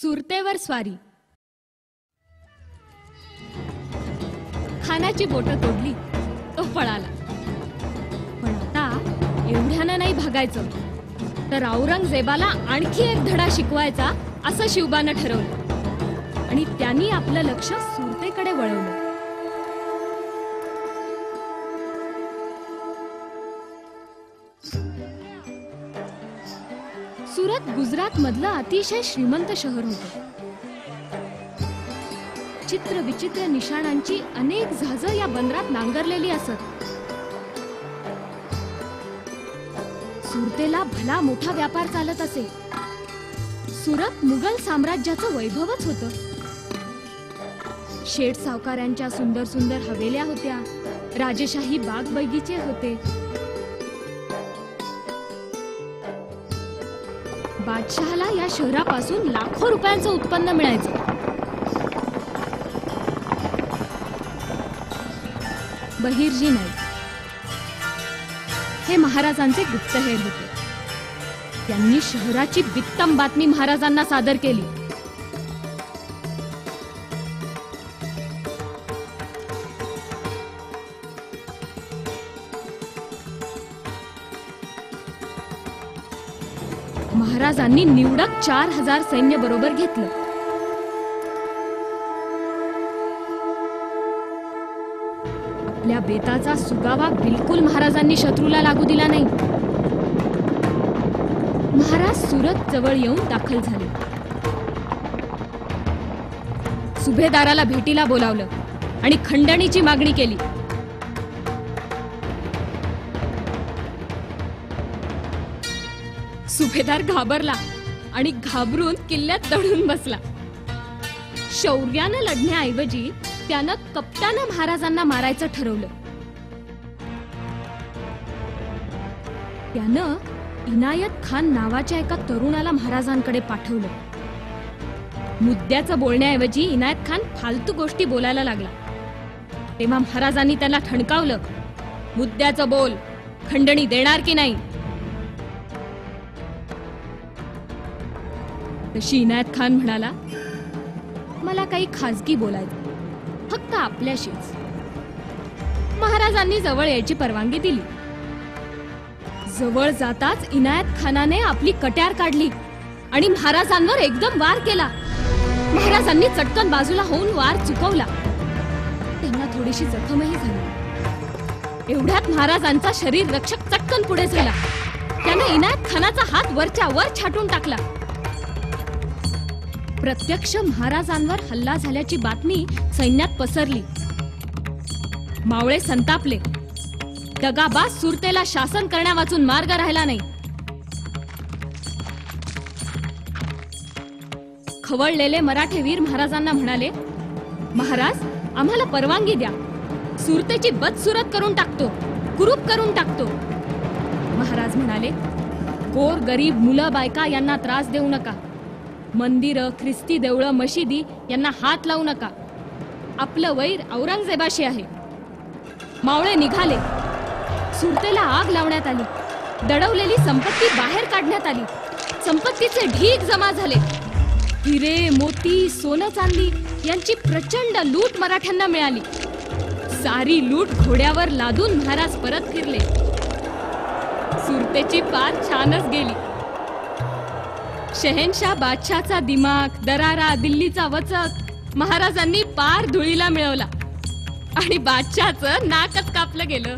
सुरतेवर स्वारी. खानाची बोटं तोडली तो पळाला. पण आता एवढ्यानं नाही भागायचं, तर औरंगजेबाला आणखी एक धडा शिकवायचा असं शिवबानं ठरवलं आणि त्यांनी आपलं लक्ष सुरतेकडे वळवलं. सुरत गुजरात मधलं अतिशय श्रीमंत शहर होतं. चित्र विचित्र निशाणांची अनेक जहाजं या बंदरात नांगरलेली असत. सुरतेला भला मोठा व्यापार चालत असे. सुरत मुघल साम्राज्याचं वैभवच होतं. शेठ सावकारांच्या सुंदर सुंदर हवेल्या होत्या. राजेशाही बाग बगीचे होते. बादशहाला या शहरापासून लाखो रुपयांचं उत्पन्न मिळायचं. बहिर्जी नाईक हे महाराजांचे गुप्तहेर होते. त्यांनी शहराची बित्तम बातमी महाराजांना सादर केली. महाराजांनी निवडक 4000 सैन्य बरोबर घेतलं. आपल्या बेताचा सुगावा बिलकुल महाराजांनी शत्रूला लागू दिला नाही. महाराज सुरत जवळ येऊन दाखल झाले. सुभेदाराला भेटीला बोलावलं आणि खंडणीची मागणी केली. सुभेदार घाबरला आणि घाबरून किल्ल्यात दडून बसला. शौर्यानं लढण्याऐवजी त्यानं कपटानं महाराजांना मारायचं ठरवलं. त्यानं इनायत खान नावाच्या एका तरुणाला महाराजांकडे पाठवलं. मुद्द्याचं बोलण्याऐवजी इनायत खान फालतू गोष्टी बोलायला लागला. तेव्हा महाराजांनी त्याला ठणकावलं, मुद्द्याचं बोल, खंडणी देणार की नाही. तशी इनायत खान म्हणाला, मला काही खाजगी बोलायचं, फक्त आपल्याशीच. महाराजांनी जवळ यायची परवानगी दिली. जवळ जाताच इनायत खानाने आपली कट्यार काढली आणि महाराजांवर एकदम वार केला. महाराजांनी चटकन बाजूला होऊन वार चुकवला. त्यांना थोडीशी जखमही झाली. एवढ्यात महाराजांचा शरीर रक्षक चटकन पुढे झाला. त्याने इनायत खानाचा हात वरच्या वर छाटून टाकला. प्रत्यक्ष महाराजांवर हल्ला झाल्याची बातमी सैन्यात पसरली. मावळे संतापले. दगाबाज सुरतेला शासन करण्यावाचून मार्ग राहिला नाही. खवळलेले मराठे वीर महाराजांना म्हणाले, महाराज, आम्हाला परवानगी द्या. सुरतेची बदसुरत करून टाकतो, कुरूप करून टाकतो. महाराज म्हणाले, गोर गरीब मुलं बायका यांना त्रास देऊ नका. मंदिरं, ख्रिस्ती देवळं, मशिदी यांना हात लावू नका. आपलं वैर औरंगजेबाशी आहे. मावळे निघाले. सुरतेला आग लावण्यात आली. दडवलेली संपत्ती बाहेर काढण्यात आली. संपत्तीचे ढीग जमा झाले. हिरे, मोती, सोनं चांदी यांची प्रचंड लूट मराठ्यांना मिळाली. सारी लूट घोड्यावर लादून महाराज परत फिरले. सुरतेची पार छानच गेली. शहेनशाह बादशाहचा दिमाग, दरारा, दिल्लीचा वचक महाराजांनी पार धुळीला मिळवला आणि बादशाहचं नाकच कापलं गेलं.